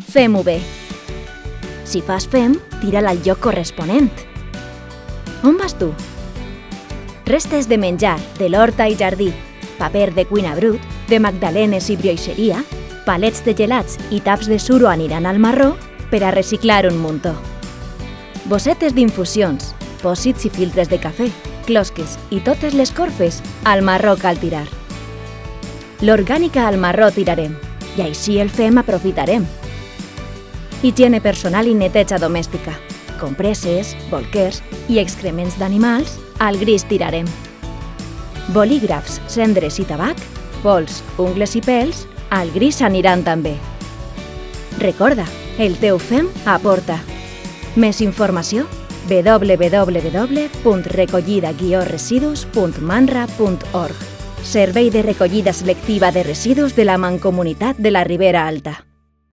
Fem-ho bé. Si fas fem, tira-la al lloc corresponent. On vas tu? Restes de menjar, de l'horta i jardí, paper de cuina brut, de magdalenes i brioixeria, palets de gelats i taps de suro aniran al marró per a reciclar un muntó. Bossetes d'infusions, pòssits i filtres de cafè, closques i totes les corfes al marró cal tirar. L'orgànica al marró tirarem, i així el fem aprofitarem. Higiene personal i neteja domèstica, compreses, bolquers i excrements d'animals al gris tirarem. Bolígrafs, cendres i tabac, pols, ungles i pèls, al gris aniran també. Recorda, el teu fem aporta. Més informació? www.recollida-residus.manra.org. Servei de recollida selectiva de residus de la Mancomunitat de la Ribera Alta.